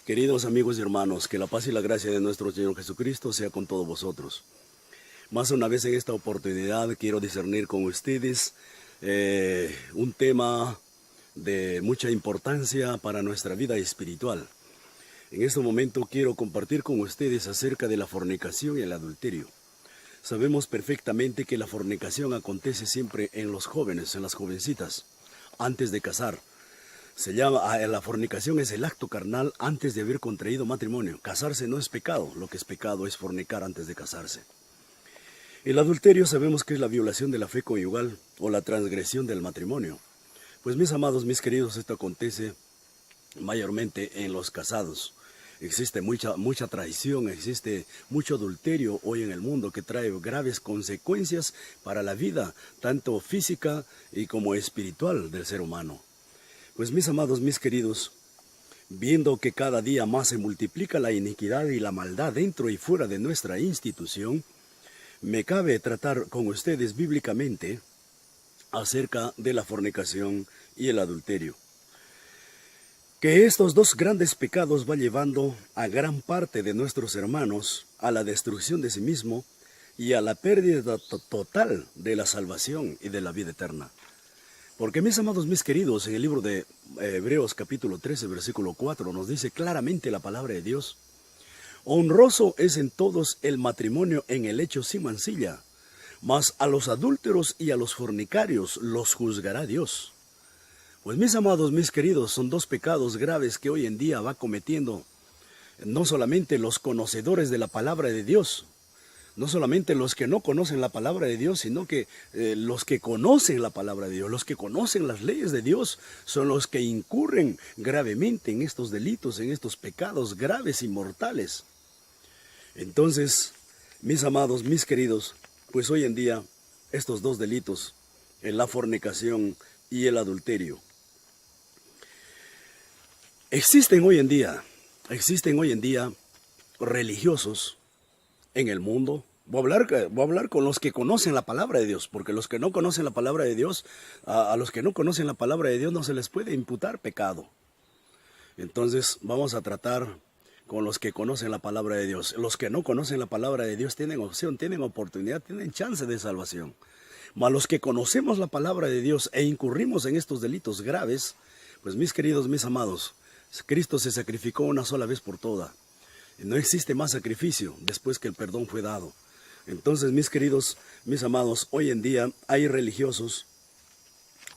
Queridos amigos y hermanos, que la paz y la gracia de nuestro Señor Jesucristo sea con todos vosotros. Más una vez en esta oportunidad quiero discernir con ustedes un tema de mucha importancia para nuestra vida espiritual. En este momento quiero compartir con ustedes acerca de la fornicación y el adulterio. Sabemos perfectamente que la fornicación acontece siempre en los jóvenes, en las jovencitas, antes de casar. La fornicación es el acto carnal antes de haber contraído matrimonio. Casarse no es pecado, lo que es pecado es fornicar antes de casarse. El adulterio sabemos que es la violación de la fe conyugal o la transgresión del matrimonio. Pues mis amados, mis queridos, esto acontece mayormente en los casados. Existe mucha traición, existe mucho adulterio hoy en el mundo que trae graves consecuencias para la vida, tanto física y como espiritual del ser humano. Pues mis amados, mis queridos, viendo que cada día más se multiplica la iniquidad y la maldad dentro y fuera de nuestra institución, me cabe tratar con ustedes bíblicamente acerca de la fornicación y el adulterio. Que estos dos grandes pecados van llevando a gran parte de nuestros hermanos a la destrucción de sí mismo y a la pérdida total de la salvación y de la vida eterna. Porque mis amados, mis queridos, en el libro de Hebreos capítulo 13, versículo 4, nos dice claramente la palabra de Dios: honroso es en todos el matrimonio en el hecho sin mancilla, mas a los adúlteros y a los fornicarios los juzgará Dios. Pues mis amados, mis queridos, son dos pecados graves que hoy en día va cometiendo no solamente los conocedores de la palabra de Dios, no solamente los que no conocen la palabra de Dios, sino que los que conocen la palabra de Dios, los que conocen las leyes de Dios, son los que incurren gravemente en estos delitos, en estos pecados graves y mortales. Entonces, mis amados, mis queridos, pues hoy en día estos dos delitos, la fornicación y el adulterio, existen hoy en día religiosos en el mundo. Voy a hablar con los que conocen la palabra de Dios, porque los que no conocen la palabra de Dios, a los que no conocen la palabra de Dios no se les puede imputar pecado. Entonces vamos a tratar con los que conocen la palabra de Dios. Los que no conocen la palabra de Dios tienen opción, tienen oportunidad, tienen chance de salvación. Mas los que conocemos la palabra de Dios e incurrimos en estos delitos graves, pues mis queridos, mis amados, Cristo se sacrificó una sola vez por todas. No existe más sacrificio después que el perdón fue dado. Entonces, mis queridos, mis amados, hoy en día hay religiosos,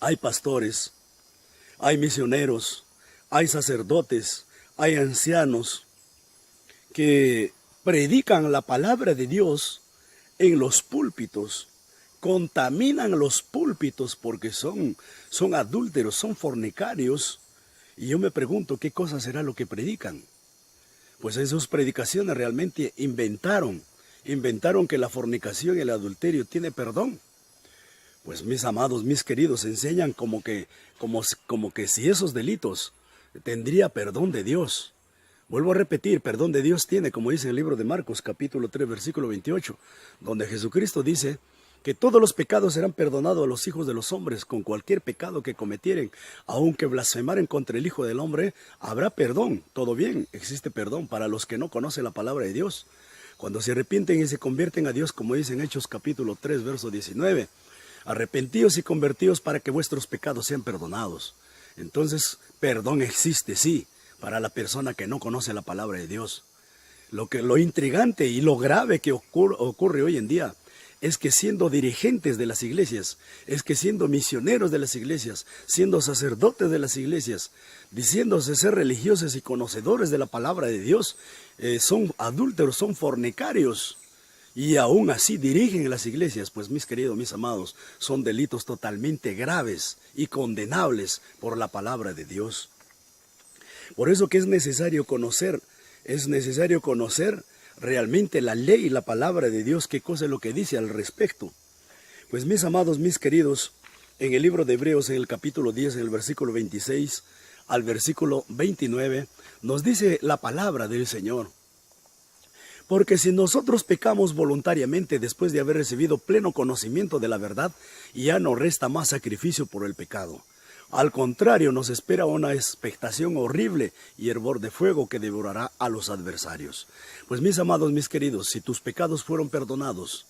hay pastores, hay misioneros, hay sacerdotes, hay ancianos que predican la palabra de Dios en los púlpitos, contaminan los púlpitos porque son adúlteros, son fornicarios. Y yo me pregunto, ¿qué cosa será lo que predican? Pues en sus predicaciones realmente inventaron que la fornicación y el adulterio tiene perdón. Pues mis amados, mis queridos, enseñan como que si esos delitos tendría perdón de Dios. Vuelvo a repetir, perdón de Dios tiene, como dice el libro de Marcos, capítulo 3, versículo 28, donde Jesucristo dice que todos los pecados serán perdonados a los hijos de los hombres con cualquier pecado que cometieren, aunque blasfemaren contra el Hijo del Hombre, habrá perdón. Todo bien, existe perdón para los que no conocen la palabra de Dios. Cuando se arrepienten y se convierten a Dios, como dice en Hechos capítulo 3, verso 19, arrepentíos y convertíos para que vuestros pecados sean perdonados. Entonces, perdón existe, sí, para la persona que no conoce la palabra de Dios. Lo intrigante y lo grave que ocurre hoy en día es que siendo dirigentes de las iglesias, es que siendo misioneros de las iglesias, siendo sacerdotes de las iglesias, diciéndose ser religiosos y conocedores de la palabra de Dios, son adúlteros, son fornicarios, y aún así dirigen las iglesias. Pues mis queridos, mis amados, son delitos totalmente graves y condenables por la palabra de Dios. Por eso que es necesario conocer realmente la ley y la palabra de Dios, qué cosa es lo que dice al respecto. Pues mis amados, mis queridos, en el libro de Hebreos, en el capítulo 10, en el versículo 26 al versículo 29, nos dice la palabra del Señor: porque si nosotros pecamos voluntariamente después de haber recibido pleno conocimiento de la verdad, ya no resta más sacrificio por el pecado. Al contrario, nos espera una expectación horrible y hervor de fuego que devorará a los adversarios. Pues mis amados, mis queridos, si tus pecados fueron perdonados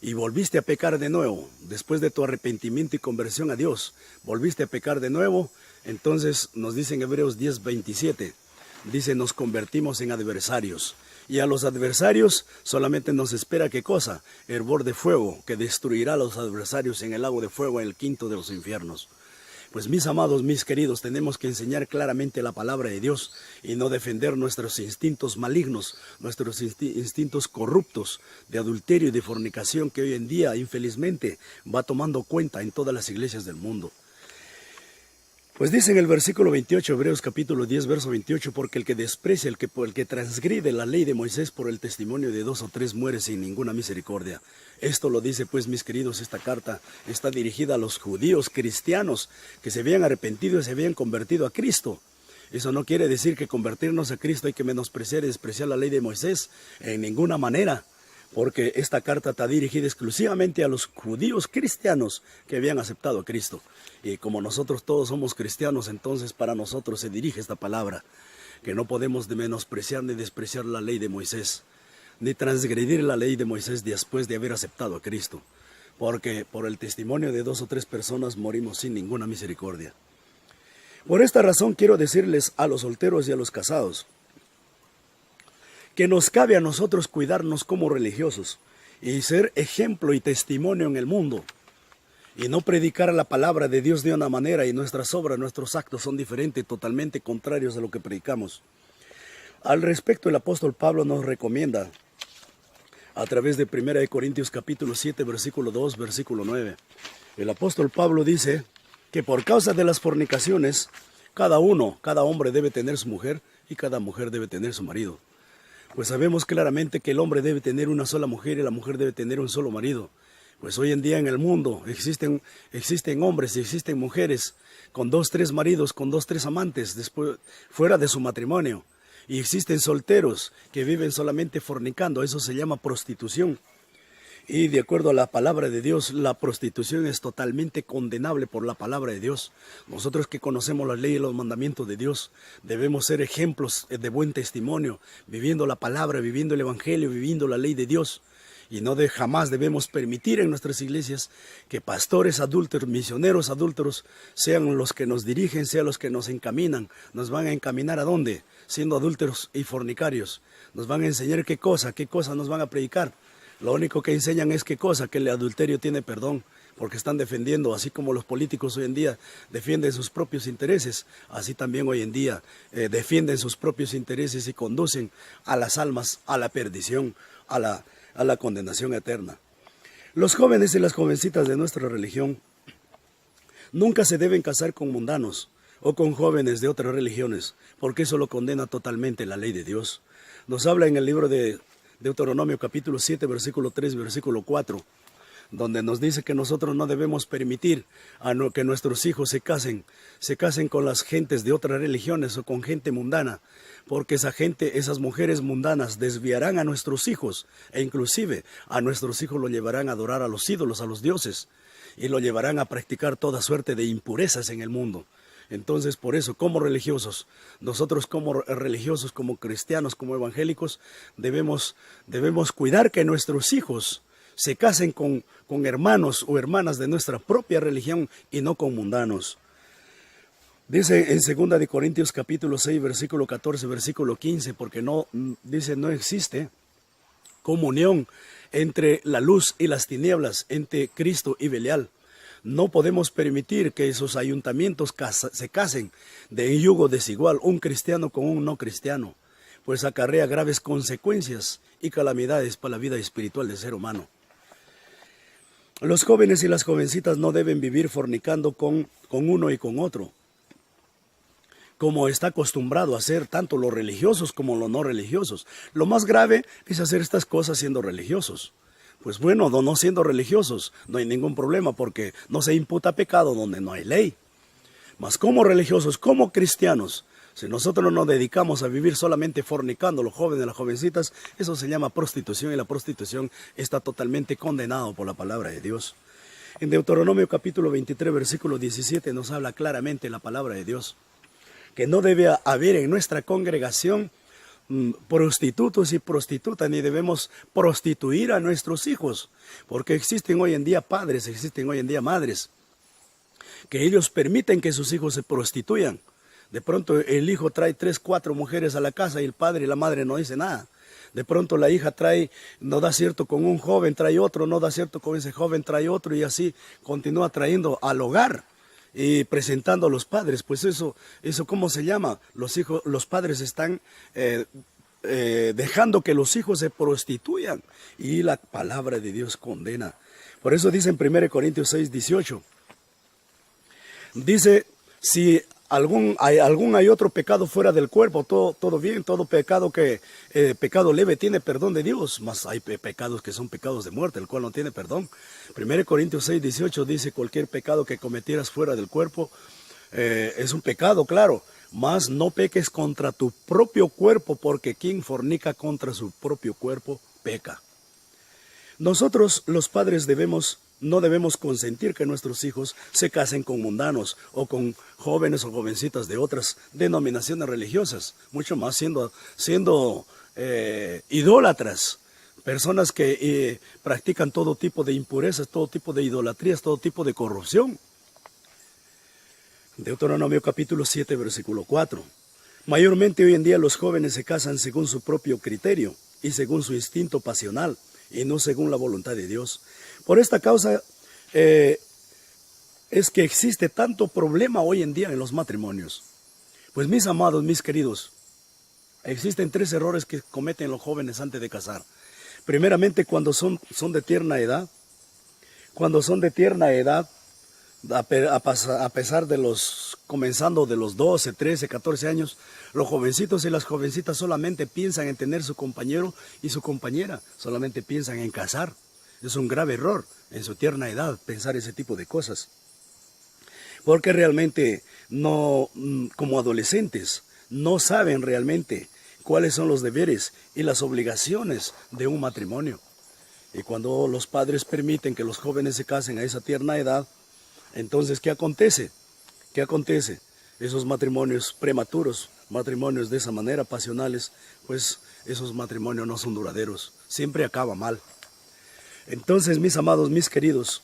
y volviste a pecar de nuevo, después de tu arrepentimiento y conversión a Dios, volviste a pecar de nuevo, entonces nos dice en Hebreos 10:27, dice, nos convertimos en adversarios. Y a los adversarios solamente nos espera, ¿qué cosa? Hervor de fuego, que destruirá a los adversarios en el lago de fuego, en el quinto de los infiernos. Pues mis amados, mis queridos, tenemos que enseñar claramente la palabra de Dios y no defender nuestros instintos malignos, nuestros instintos corruptos de adulterio y de fornicación que hoy en día, infelizmente, va tomando cuenta en todas las iglesias del mundo. Pues dice en el versículo 28, Hebreos capítulo 10, verso 28, porque el que desprecia, el que transgride la ley de Moisés por el testimonio de 2 o 3 muere sin ninguna misericordia. Esto lo dice, pues, mis queridos, esta carta está dirigida a los judíos cristianos que se habían arrepentido y se habían convertido a Cristo. Eso no quiere decir que convertirnos a Cristo hay que menospreciar y despreciar la ley de Moisés en ninguna manera, porque esta carta está dirigida exclusivamente a los judíos cristianos que habían aceptado a Cristo. Y como nosotros todos somos cristianos, entonces para nosotros se dirige esta palabra, que no podemos menospreciar ni despreciar la ley de Moisés, ni transgredir la ley de Moisés después de haber aceptado a Cristo, porque por el testimonio de 2 o 3 personas morimos sin ninguna misericordia. Por esta razón quiero decirles a los solteros y a los casados, que nos cabe a nosotros cuidarnos como religiosos y ser ejemplo y testimonio en el mundo, y no predicar la palabra de Dios de una manera y nuestras obras, nuestros actos son diferentes, totalmente contrarios a lo que predicamos. Al respecto, el apóstol Pablo nos recomienda a través de 1 Corintios capítulo 7, versículo 2, versículo 9. El apóstol Pablo dice que por causa de las fornicaciones, cada hombre debe tener su mujer y cada mujer debe tener su marido. Pues sabemos claramente que el hombre debe tener una sola mujer y la mujer debe tener un solo marido. Pues hoy en día en el mundo existen hombres y existen mujeres con 2, 3 maridos, con 2, 3 amantes después, fuera de su matrimonio. Y existen solteros que viven solamente fornicando, eso se llama prostitución. Y de acuerdo a la palabra de Dios, la prostitución es totalmente condenable por la palabra de Dios. Nosotros que conocemos la ley y los mandamientos de Dios, debemos ser ejemplos de buen testimonio, viviendo la palabra, viviendo el evangelio, viviendo la ley de Dios. Y jamás debemos permitir en nuestras iglesias que pastores adúlteros, misioneros adúlteros, sean los que nos dirigen, sean los que nos encaminan. ¿Nos van a encaminar a dónde? Siendo adúlteros y fornicarios. Nos van a enseñar qué cosa nos van a predicar. Lo único que enseñan es qué cosa, que el adulterio tiene perdón, porque están defendiendo, así como los políticos hoy en día defienden sus propios intereses, así también hoy en día defienden sus propios intereses y conducen a las almas a la perdición, a la condenación eterna. Los jóvenes y las jovencitas de nuestra religión nunca se deben casar con mundanos o con jóvenes de otras religiones, porque eso lo condena totalmente la ley de Dios. Nos habla en el libro de Deuteronomio capítulo 7, versículo 3, versículo 4, donde nos dice que nosotros no debemos permitir que nuestros hijos se casen con las gentes de otras religiones o con gente mundana, porque esas mujeres mundanas desviarán a nuestros hijos e inclusive a nuestros hijos lo llevarán a adorar a los ídolos, a los dioses, y lo llevarán a practicar toda suerte de impurezas en el mundo. Entonces, por eso, como religiosos, nosotros como religiosos, como cristianos, como evangélicos, debemos cuidar que nuestros hijos se casen con hermanos o hermanas de nuestra propia religión y no con mundanos. Dice en 2 de Corintios capítulo 6, versículo 14, versículo 15, porque no existe comunión entre la luz y las tinieblas, entre Cristo y Belial. No podemos permitir que esos ayuntamientos se casen de yugo desigual, un cristiano con un no cristiano, pues acarrea graves consecuencias y calamidades para la vida espiritual del ser humano. Los jóvenes y las jovencitas no deben vivir fornicando con uno y con otro, como está acostumbrado a hacer tanto los religiosos como los no religiosos. Lo más grave es hacer estas cosas siendo religiosos. Pues bueno, no siendo religiosos, no hay ningún problema porque no se imputa pecado donde no hay ley. Mas como religiosos, como cristianos, si nosotros nos dedicamos a vivir solamente fornicando, los jóvenes y las jovencitas, eso se llama prostitución y la prostitución está totalmente condenado por la palabra de Dios. En Deuteronomio capítulo 23, versículo 17 nos habla claramente la palabra de Dios, que no debe haber en nuestra congregación prostitutos y prostitutas, ni debemos prostituir a nuestros hijos, porque existen hoy en día padres, existen hoy en día madres, que ellos permiten que sus hijos se prostituyan. De pronto el hijo trae 3, 4 mujeres a la casa y el padre y la madre no dicen nada. De pronto la hija no da cierto con un joven, trae otro, no da cierto con ese joven, trae otro, y así continúa trayendo al hogar y presentando a los padres. Pues eso ¿cómo se llama? Los padres están dejando que los hijos se prostituyan, y la palabra de Dios condena. Por eso dice en 1 Corintios 6, 18, dice, si hay otro pecado fuera del cuerpo, todo bien, todo pecado pecado leve tiene perdón de Dios, mas hay pecados que son pecados de muerte, el cual no tiene perdón. 1 Corintios 6, 18 dice, cualquier pecado que cometieras fuera del cuerpo es un pecado, claro, mas no peques contra tu propio cuerpo, porque quien fornica contra su propio cuerpo peca. Nosotros los padres no debemos consentir que nuestros hijos se casen con mundanos o con jóvenes o jovencitas de otras denominaciones religiosas, mucho más siendo idólatras, personas que practican todo tipo de impurezas, todo tipo de idolatrías, todo tipo de corrupción. Deuteronomio capítulo 7, versículo 4. Mayormente hoy en día los jóvenes se casan según su propio criterio y según su instinto pasional, y no según la voluntad de Dios. Por esta causa es que existe tanto problema hoy en día en los matrimonios. Pues mis amados, mis queridos, existen 3 errores que cometen los jóvenes antes de casar. Primeramente, cuando son de tierna edad. Cuando son de tierna edad, a pesar de comenzando de los 12, 13, 14 años, los jovencitos y las jovencitas solamente piensan en tener su compañero y su compañera, solamente piensan en casar. Es un grave error en su tierna edad pensar ese tipo de cosas, porque realmente no, como adolescentes, no saben realmente cuáles son los deberes y las obligaciones de un matrimonio. Y cuando los padres permiten que los jóvenes se casen a esa tierna edad, entonces, ¿qué acontece? ¿Qué acontece? Esos matrimonios prematuros, matrimonios de esa manera, pasionales, pues esos matrimonios no son duraderos, siempre acaba mal. Entonces, mis amados, mis queridos,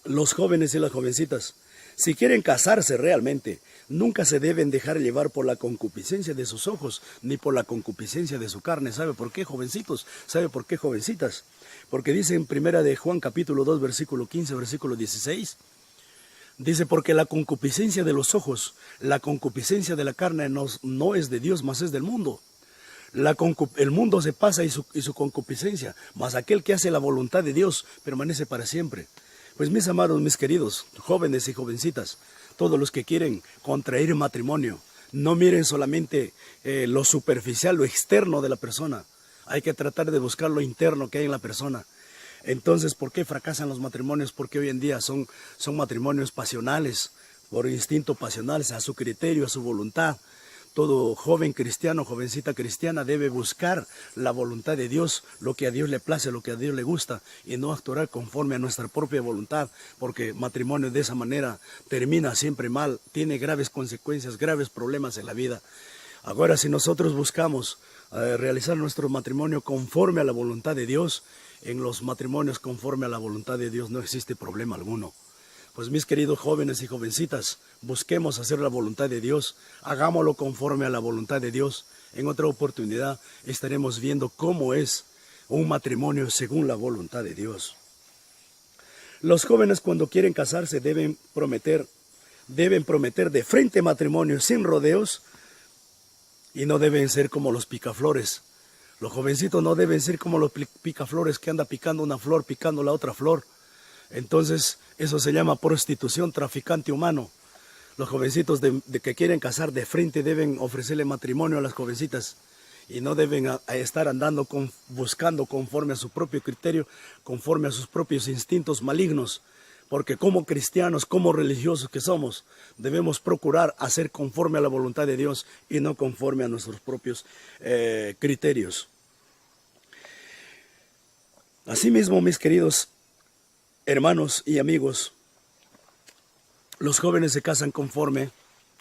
los jóvenes y las jovencitas, si quieren casarse realmente, nunca se deben dejar llevar por la concupiscencia de sus ojos, ni por la concupiscencia de su carne. ¿Sabe por qué, jovencitos? ¿Sabe por qué, jovencitas? Porque dice en 1 de Juan capítulo 2, versículo 15, versículo 16, dice, porque la concupiscencia de los ojos, la concupiscencia de la carne no es de Dios, mas es del mundo. El mundo se pasa y su concupiscencia, mas aquel que hace la voluntad de Dios permanece para siempre. Pues mis amados, mis queridos, jóvenes y jovencitas, todos los que quieren contraer matrimonio, no miren solamente lo superficial, lo externo de la persona. Hay que tratar de buscar lo interno que hay en la persona. Entonces, ¿por qué fracasan los matrimonios? Porque hoy en día son matrimonios pasionales, por instinto pasional, a su criterio, a su voluntad. Todo joven cristiano, jovencita cristiana debe buscar la voluntad de Dios, lo que a Dios le place, lo que a Dios le gusta, y no actuar conforme a nuestra propia voluntad, porque matrimonio de esa manera termina siempre mal, tiene graves consecuencias, graves problemas en la vida. Ahora, si nosotros buscamos realizar nuestro matrimonio conforme a la voluntad de Dios, en los matrimonios conforme a la voluntad de Dios no existe problema alguno. Pues mis queridos jóvenes y jovencitas, busquemos hacer la voluntad de Dios, hagámoslo conforme a la voluntad de Dios. En otra oportunidad estaremos viendo cómo es un matrimonio según la voluntad de Dios. Los jóvenes cuando quieren casarse deben prometer de frente matrimonio sin rodeos, y no deben ser como los picaflores. Los jovencitos no deben ser como los picaflores que anda picando una flor, picando la otra flor. Entonces, eso se llama prostitución, traficante humano. Los jovencitos de que quieren casar de frente deben ofrecerle matrimonio a las jovencitas y no deben estar andando buscando conforme a su propio criterio, conforme a sus propios instintos malignos. Porque como cristianos, como religiosos que somos, debemos procurar hacer conforme a la voluntad de Dios y no conforme a nuestros propios criterios. Asimismo, mis queridos, Hermanos y amigos, los jóvenes se casan conforme,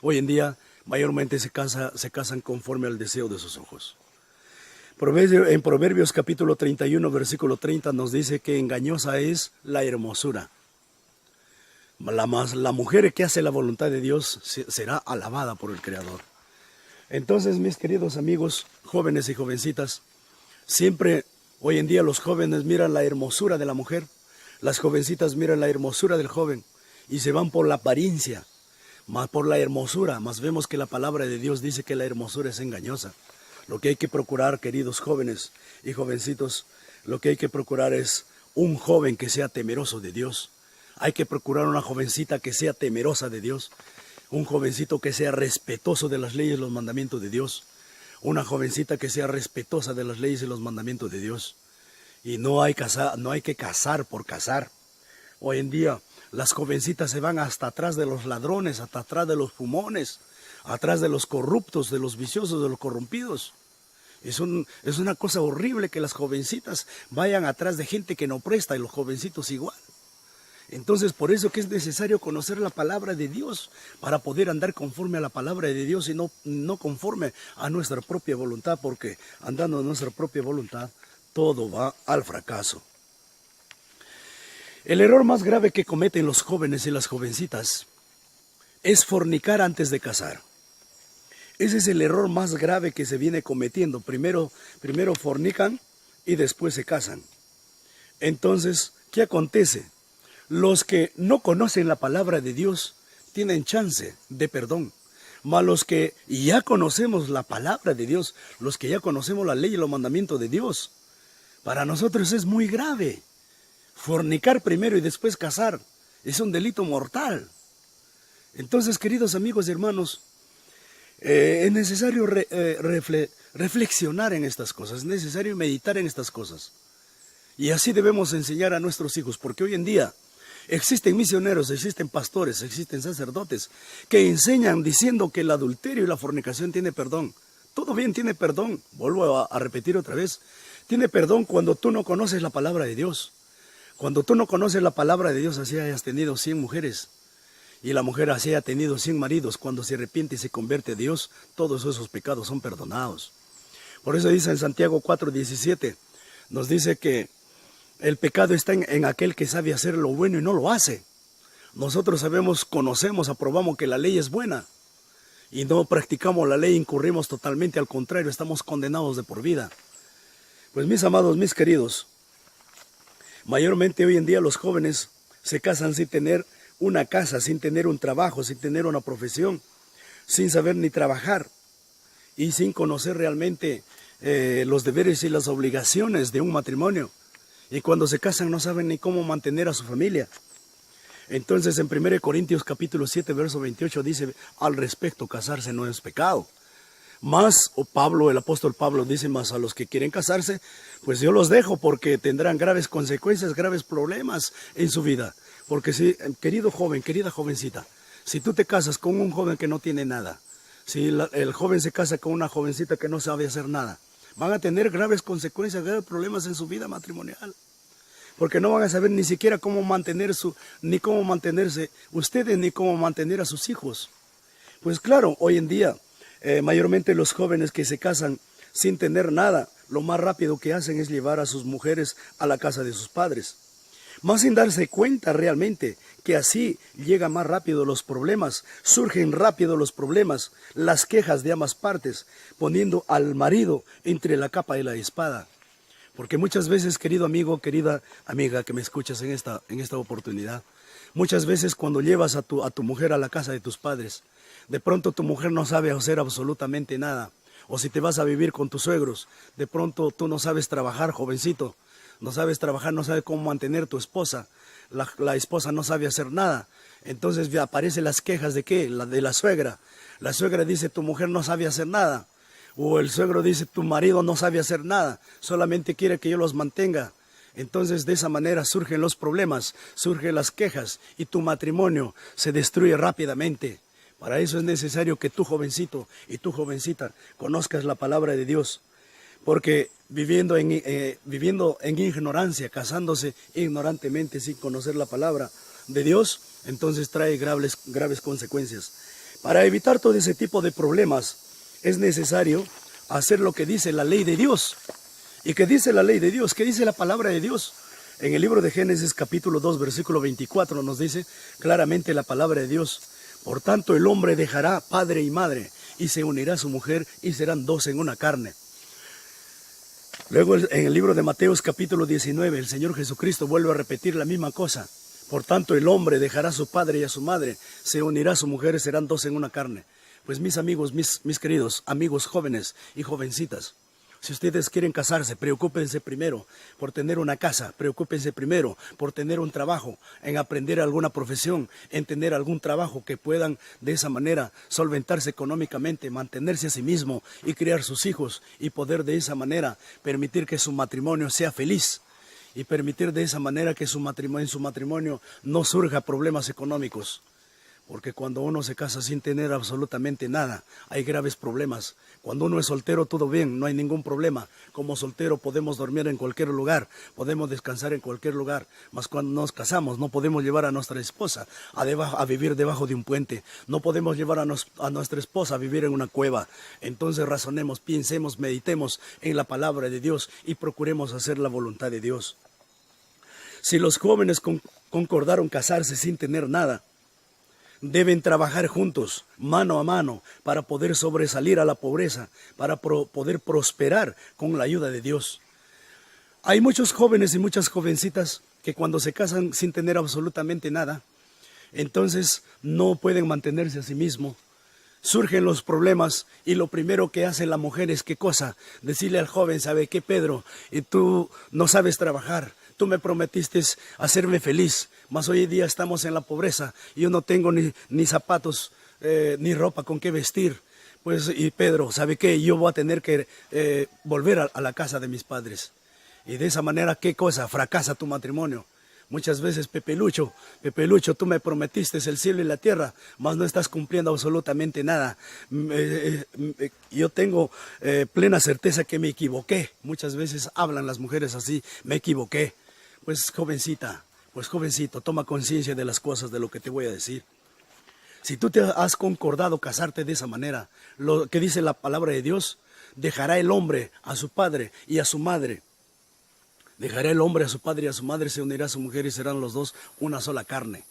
hoy en día mayormente se casan conforme al deseo de sus ojos. En Proverbios capítulo 31, versículo 30 nos dice que engañosa es la hermosura. La mujer que hace la voluntad de Dios será alabada por el Creador. Entonces, mis queridos amigos, jóvenes y jovencitas, siempre hoy en día los jóvenes miran la hermosura de la mujer, las jovencitas miran la hermosura del joven y se van por la apariencia, más por la hermosura, más vemos que la palabra de Dios dice que la hermosura es engañosa. Lo que hay que procurar, queridos jóvenes y jovencitos, lo que hay que procurar es un joven que sea temeroso de Dios. Hay que procurar una jovencita que sea temerosa de Dios, un jovencito que sea respetuoso de las leyes y los mandamientos de Dios, una jovencita que sea respetuosa de las leyes y los mandamientos de Dios. Y no hay que casar por casar. Hoy en día las jovencitas se van hasta atrás de los ladrones, hasta atrás de los fumones, atrás de los corruptos, de los viciosos, de los corrompidos. Es una cosa horrible que las jovencitas vayan atrás de gente que no presta y los jovencitos igual. Entonces, por eso que es necesario conocer la palabra de Dios para poder andar conforme a la palabra de Dios y no conforme a nuestra propia voluntad, porque andando en nuestra propia voluntad, todo va al fracaso. El error más grave que cometen los jóvenes y las jovencitas es fornicar antes de casar. Ese es el error más grave que se viene cometiendo. Primero fornican y después se casan. Entonces, ¿qué acontece? Los que no conocen la palabra de Dios tienen chance de perdón. Mas los que ya conocemos la palabra de Dios, los que ya conocemos la ley y los mandamientos de Dios, para nosotros es muy grave. Fornicar primero y después casar es un delito mortal. Entonces, queridos amigos y hermanos, es necesario reflexionar en estas cosas, es necesario meditar en estas cosas. Y así debemos enseñar a nuestros hijos, porque hoy en día existen misioneros, existen pastores, existen sacerdotes que enseñan diciendo que el adulterio y la fornicación tiene perdón. Todo bien tiene perdón, vuelvo a repetir otra vez, tiene perdón cuando tú no conoces la palabra de Dios. Cuando tú no conoces la palabra de Dios, así hayas tenido 100 mujeres y la mujer así haya tenido 100 maridos, cuando se arrepiente y se convierte a Dios, todos esos pecados son perdonados. Por eso dice en Santiago 4:17, nos dice que el pecado está en aquel que sabe hacer lo bueno y no lo hace. Nosotros sabemos, conocemos, aprobamos que la ley es buena y no practicamos la ley, incurrimos totalmente, al contrario, estamos condenados de por vida. Pues mis amados, mis queridos, mayormente hoy en día los jóvenes se casan sin tener una casa, sin tener un trabajo, sin tener una profesión, sin saber ni trabajar y sin conocer realmente los deberes y las obligaciones de un matrimonio. Y cuando se casan no saben ni cómo mantener a su familia. Entonces en 1 Corintios capítulo 7, verso 28 dice, al respecto, casarse no es pecado. Más, el apóstol Pablo dice, más a los que quieren casarse, pues yo los dejo porque tendrán graves consecuencias, graves problemas en su vida. Porque si, querido joven, querida jovencita, si tú te casas con un joven que no tiene nada, si el joven se casa con una jovencita que no sabe hacer nada, van a tener graves consecuencias, graves problemas en su vida matrimonial. Porque no van a saber ni siquiera cómo mantenerse ustedes, ni cómo mantener a sus hijos. Pues claro, hoy en día, mayormente los jóvenes que se casan sin tener nada, lo más rápido que hacen es llevar a sus mujeres a la casa de sus padres. Más sin darse cuenta realmente que así llegan más rápido los problemas, surgen rápido los problemas, las quejas de ambas partes, poniendo al marido entre la capa y la espada. Porque muchas veces, querido amigo, querida amiga que me escuchas en esta oportunidad, muchas veces cuando llevas a tu mujer a la casa de tus padres, de pronto tu mujer no sabe hacer absolutamente nada. O si te vas a vivir con tus suegros, de pronto tú no sabes trabajar, jovencito. No sabes trabajar, no sabes cómo mantener tu esposa. La esposa no sabe hacer nada. Entonces aparecen las quejas de ¿qué? De la suegra. La suegra dice, tu mujer no sabe hacer nada. O el suegro dice, tu marido no sabe hacer nada. Solamente quiere que yo los mantenga. Entonces de esa manera surgen los problemas, surgen las quejas y tu matrimonio se destruye rápidamente. Para eso es necesario que tú, jovencito y tú, jovencita, conozcas la palabra de Dios. porque viviendo en ignorancia, casándose ignorantemente sin conocer la palabra de Dios, entonces trae graves consecuencias. Para evitar todo ese tipo de problemas es necesario hacer lo que dice la ley de Dios. ¿Y qué dice la ley de Dios? ¿Qué dice la palabra de Dios? En el libro de Génesis capítulo 2 versículo 24 nos dice claramente la palabra de Dios: por tanto el hombre dejará padre y madre y se unirá a su mujer y serán dos en una carne. Luego en el libro de Mateos capítulo 19 el Señor Jesucristo vuelve a repetir la misma cosa: por tanto el hombre dejará a su padre y a su madre, se unirá a su mujer y serán dos en una carne. Pues mis amigos, mis queridos amigos jóvenes y jovencitas, si ustedes quieren casarse, preocúpense primero por tener una casa, preocúpense primero por tener un trabajo, en aprender alguna profesión, en tener algún trabajo que puedan de esa manera solventarse económicamente, mantenerse a sí mismo y criar sus hijos y poder de esa manera permitir que su matrimonio sea feliz y permitir de esa manera que en su matrimonio no surja problemas económicos. Porque cuando uno se casa sin tener absolutamente nada, hay graves problemas. Cuando uno es soltero, todo bien, no hay ningún problema. Como soltero podemos dormir en cualquier lugar, podemos descansar en cualquier lugar. Mas cuando nos casamos, no podemos llevar a nuestra esposa a vivir debajo de un puente. No podemos llevar a nuestra esposa a vivir en una cueva. Entonces razonemos, pensemos, meditemos en la palabra de Dios y procuremos hacer la voluntad de Dios. Si los jóvenes concordaron casarse sin tener nada, deben trabajar juntos, mano a mano, para poder sobresalir a la pobreza, para poder prosperar con la ayuda de Dios. Hay muchos jóvenes y muchas jovencitas que cuando se casan sin tener absolutamente nada, entonces no pueden mantenerse a sí mismos. Surgen los problemas y lo primero que hace la mujer es ¿qué cosa? Decirle al joven: ¿sabe qué, Pedro? Tú no sabes trabajar. Tú me prometiste hacerme feliz, mas hoy día estamos en la pobreza y yo no tengo ni zapatos ni ropa con qué vestir. Pues, y Pedro, ¿sabe qué? Yo voy a tener que volver a la casa de mis padres. Y de esa manera, ¿qué cosa? Fracasa tu matrimonio. Muchas veces, Pepe Lucho, tú me prometiste el cielo y la tierra, mas no estás cumpliendo absolutamente nada. Yo tengo plena certeza que me equivoqué. Muchas veces hablan las mujeres así: me equivoqué. Pues jovencito, toma conciencia de las cosas, de lo que te voy a decir. Si tú te has concordado casarte de esa manera, lo que dice la palabra de Dios: dejará el hombre a su padre y a su madre. Dejará el hombre a su padre y a su madre, se unirá a su mujer y serán los dos una sola carne.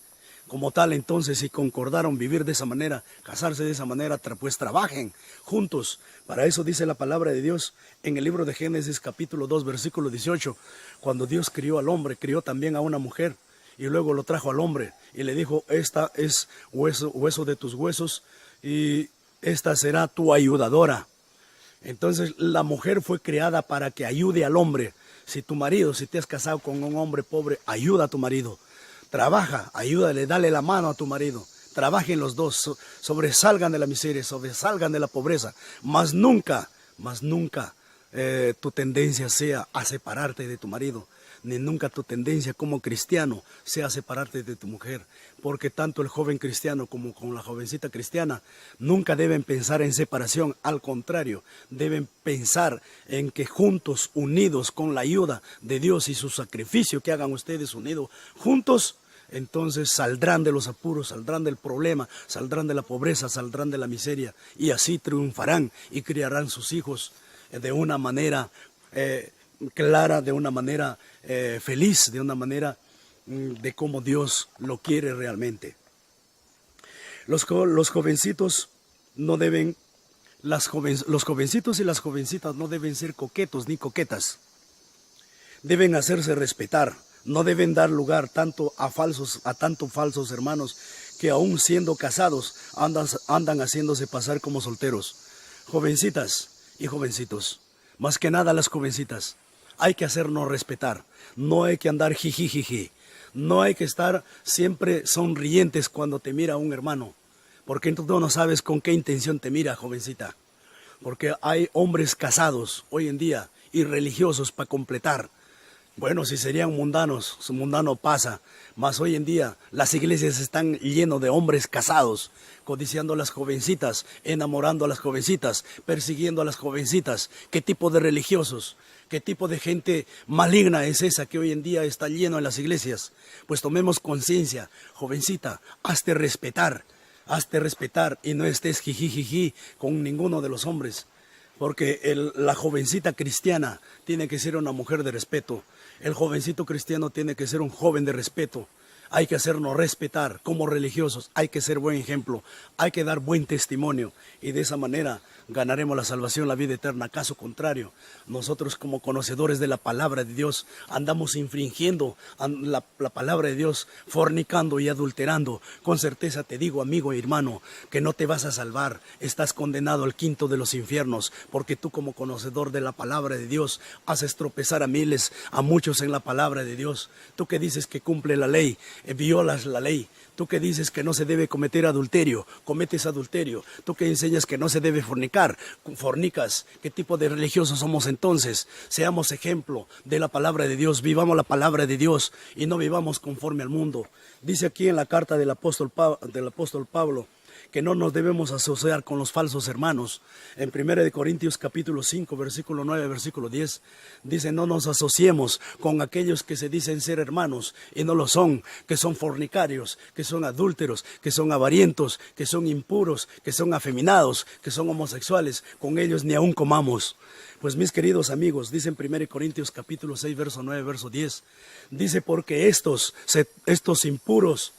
Como tal, entonces, si concordaron vivir de esa manera, casarse de esa manera, pues trabajen juntos. Para eso dice la palabra de Dios en el libro de Génesis capítulo 2 versículo 18. Cuando Dios crió al hombre, crió también a una mujer y luego lo trajo al hombre y le dijo: esta es hueso de tus huesos y esta será tu ayudadora. Entonces la mujer fue creada para que ayude al hombre. Si te has casado con un hombre pobre, ayuda a tu marido. Trabaja, ayúdale, dale la mano a tu marido. Trabajen los dos, sobresalgan de la miseria, sobresalgan de la pobreza. Mas nunca tu tendencia sea a separarte de tu marido. Ni nunca tu tendencia como cristiano sea a separarte de tu mujer. Porque tanto el joven cristiano como con la jovencita cristiana nunca deben pensar en separación. Al contrario, deben pensar en que juntos, unidos con la ayuda de Dios y su sacrificio que hagan ustedes unidos, juntos, entonces saldrán de los apuros, saldrán del problema, saldrán de la pobreza, saldrán de la miseria. Y así triunfarán y criarán sus hijos de una manera clara, de una manera feliz, de una manera de cómo Dios lo quiere realmente. Los jovencitos no deben, los jovencitos y las jovencitas no deben ser coquetos ni coquetas. Deben hacerse respetar, no deben dar lugar tanto a falsos hermanos que aún siendo casados andan haciéndose pasar como solteros. Jovencitas y jovencitos, más que nada las jovencitas, hay que hacernos respetar, no hay que andar jijijiji, no hay que estar siempre sonrientes cuando te mira un hermano, porque tú no sabes con qué intención te mira, jovencita, porque hay hombres casados hoy en día y religiosos para completar, Bueno, si serían mundanos, su mundano pasa, mas hoy en día las iglesias están llenas de hombres casados, codiciando a las jovencitas, enamorando a las jovencitas, persiguiendo a las jovencitas. ¿Qué tipo de religiosos? ¿Qué tipo de gente maligna es esa que hoy en día está lleno en las iglesias? Pues tomemos conciencia, jovencita, hazte respetar y no estés jijijiji con ninguno de los hombres. Porque la jovencita cristiana tiene que ser una mujer de respeto. El jovencito cristiano tiene que ser un joven de respeto. Hay que hacernos respetar como religiosos. Hay que ser buen ejemplo. Hay que dar buen testimonio. Y de esa manera ganaremos la salvación, la vida eterna. Caso contrario, nosotros como conocedores de la palabra de Dios andamos infringiendo la palabra de Dios, fornicando y adulterando. Con certeza te digo, amigo y hermano, que no te vas a salvar. Estás condenado al quinto de los infiernos, porque tú como conocedor de la palabra de Dios haces tropezar a miles, a muchos en la palabra de Dios. Tú que dices que cumple la ley, violas la ley. Tú que dices que no se debe cometer adulterio, cometes adulterio. Tú que enseñas que no se debe fornicar, fornicas. ¿Qué tipo de religiosos somos entonces? Seamos ejemplo de la palabra de Dios, vivamos la palabra de Dios y no vivamos conforme al mundo. Dice aquí en la carta del apóstol Pablo, que no nos debemos asociar con los falsos hermanos. En 1 Corintios capítulo 5, versículo 9, versículo 10, dice: no nos asociemos con aquellos que se dicen ser hermanos y no lo son, que son fornicarios, que son adúlteros, que son avarientos, que son impuros, que son afeminados, que son homosexuales. Con ellos ni aun comamos. Pues mis queridos amigos, dice en 1 Corintios capítulo 6, verso 9, verso 10, dice: porque estos impuros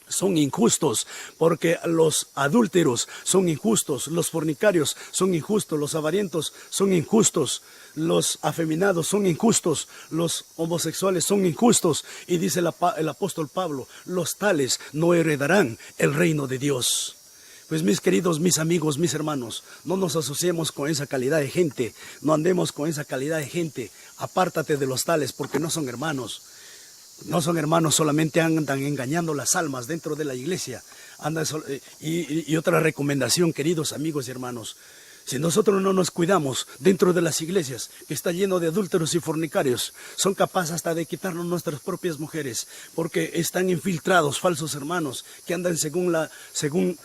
son injustos, porque los adúlteros son injustos, los fornicarios son injustos, los avarientos son injustos, los afeminados son injustos, los homosexuales son injustos. Y dice el apóstol Pablo: los tales no heredarán el reino de Dios. Pues mis queridos, mis amigos, mis hermanos, no nos asociemos con esa calidad de gente, no andemos con esa calidad de gente. Apártate de los tales, porque no son hermanos. No son hermanos, solamente andan engañando las almas dentro de la iglesia. Y otra recomendación, queridos amigos y hermanos: si nosotros no nos cuidamos dentro de las iglesias, que está lleno de adúlteros y fornicarios, son capaces hasta de quitarnos nuestras propias mujeres, porque están infiltrados falsos hermanos que andan según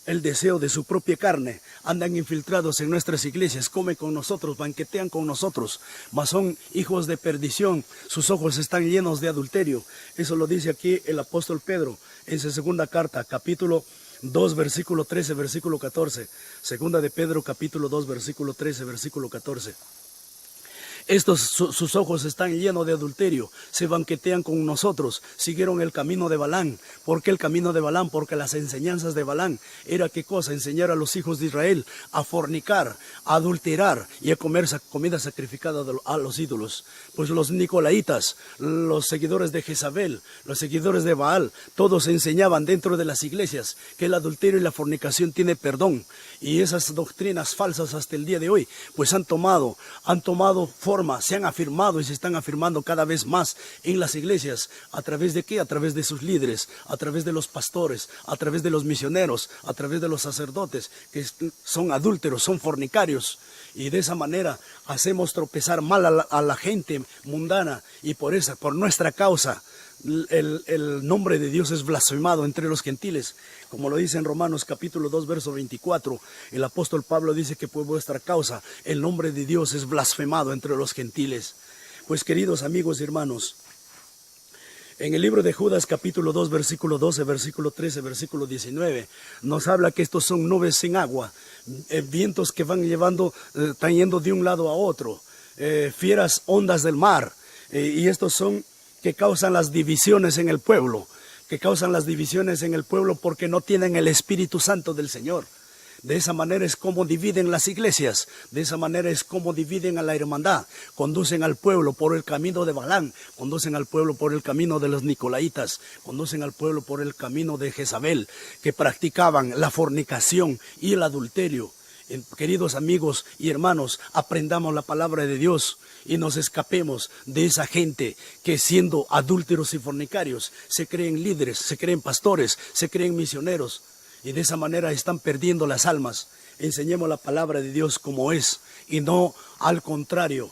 el deseo de su propia carne, andan infiltrados en nuestras iglesias, comen con nosotros, banquetean con nosotros, mas son hijos de perdición, sus ojos están llenos de adulterio. Eso lo dice aquí el apóstol Pedro en su segunda carta, capítulo 2, versículo 13, versículo 14. Segunda de Pedro, capítulo 2, versículo 13, versículo 14. Sus ojos están llenos de adulterio, se banquetean con nosotros, siguieron el camino de Balaam. ¿Por qué el camino de Balaam? Porque las enseñanzas de Balaam era ¿qué cosa? Enseñar a los hijos de Israel a fornicar, a adulterar y a comer comida sacrificada a los ídolos. Pues los nicolaitas, los seguidores de Jezabel, los seguidores de Baal, todos enseñaban dentro de las iglesias que el adulterio y la fornicación tiene perdón. Y esas doctrinas falsas hasta el día de hoy, pues han tomado forma, se han afirmado y se están afirmando cada vez más en las iglesias. ¿A través de qué? A través de sus líderes, a través de los pastores, a través de los misioneros, a través de los sacerdotes, que son adúlteros, son fornicarios. Y de esa manera hacemos tropezar mal a la gente mundana, y por nuestra causa el nombre de Dios es blasfemado entre los gentiles. Como lo dice en Romanos capítulo 2, verso 24, el apóstol Pablo dice que por vuestra causa el nombre de Dios es blasfemado entre los gentiles. Pues queridos amigos y hermanos, en el libro de Judas capítulo 2, versículo 12, versículo 13, versículo 19, nos habla que estos son nubes sin agua, vientos que van están yendo de un lado a otro, fieras ondas del mar, y estos son que causan las divisiones en el pueblo, porque no tienen el Espíritu Santo del Señor. De esa manera es como dividen las iglesias, de esa manera es como dividen a la hermandad, conducen al pueblo por el camino de Balaam, conducen al pueblo por el camino de los nicolaitas, conducen al pueblo por el camino de Jezabel, que practicaban la fornicación y el adulterio. Queridos amigos y hermanos, aprendamos la palabra de Dios y nos escapemos de esa gente que, siendo adúlteros y fornicarios, se creen líderes, se creen pastores, se creen misioneros, y de esa manera están perdiendo las almas. Enseñemos la palabra de Dios como es y no al contrario,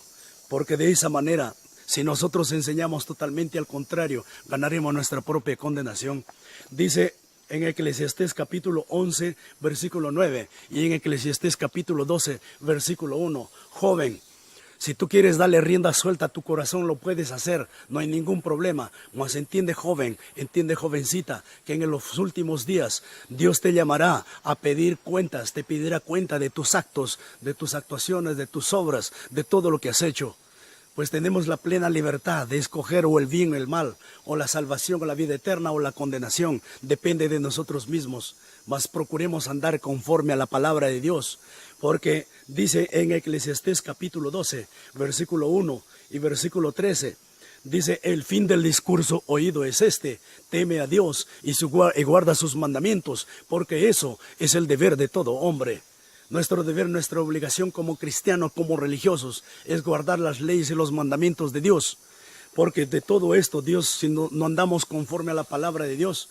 porque de esa manera Si nosotros enseñamos totalmente al contrario, ganaremos nuestra propia condenación. Dice en Eclesiastés capítulo 11, versículo 9, y en Eclesiastés capítulo 12, versículo 1, joven, si tú quieres darle rienda suelta a tu corazón, lo puedes hacer, no hay ningún problema. Mas entiende, joven, entiende, jovencita, que en los últimos días Dios te llamará a pedir cuentas, te pedirá cuenta de tus actos, de tus actuaciones, de tus obras, de todo lo que has hecho. Pues tenemos la plena libertad de escoger o el bien o el mal, o la salvación o la vida eterna o la condenación. Depende de nosotros mismos. Mas procuremos andar conforme a la palabra de Dios. Porque dice en Eclesiastés capítulo 12, versículo 1 y versículo 13, dice, el fin del discurso oído es este, teme a Dios y guarda sus mandamientos, porque eso es el deber de todo hombre. Nuestro deber, nuestra obligación como cristianos, como religiosos, es guardar las leyes y los mandamientos de Dios. Porque de todo esto, Dios, si no andamos conforme a la palabra de Dios,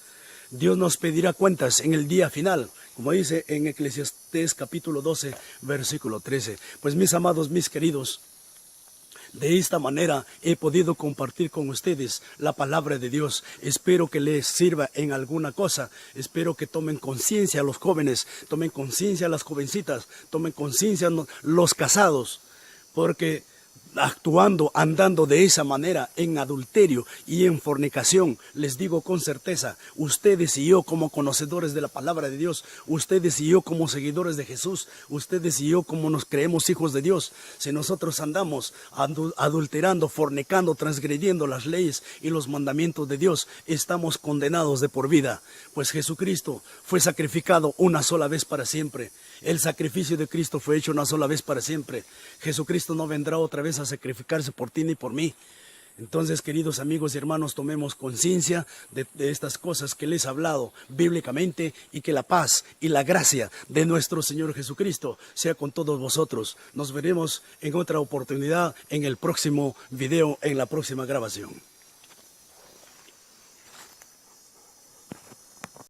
Dios nos pedirá cuentas en el día final, como dice en Eclesiastés capítulo 12, versículo 13. Pues mis amados, mis queridos, de esta manera he podido compartir con ustedes la palabra de Dios. Espero que les sirva en alguna cosa. Espero que tomen conciencia los jóvenes, tomen conciencia las jovencitas, tomen conciencia los casados, porque actuando, andando de esa manera en adulterio y en fornicación, les digo con certeza, ustedes y yo como conocedores de la palabra de Dios, ustedes y yo como seguidores de Jesús, ustedes y yo como nos creemos hijos de Dios, si nosotros andamos adulterando, fornicando, transgrediendo las leyes y los mandamientos de Dios, estamos condenados de por vida, pues Jesucristo fue sacrificado una sola vez para siempre. El sacrificio de Cristo fue hecho una sola vez para siempre. Jesucristo no vendrá otra vez a sacrificarse por ti ni por mí. Entonces, queridos amigos y hermanos, tomemos conciencia de estas cosas que les he hablado bíblicamente, y que la paz y la gracia de nuestro Señor Jesucristo sea con todos vosotros. Nos veremos en otra oportunidad en el próximo video, en la próxima grabación.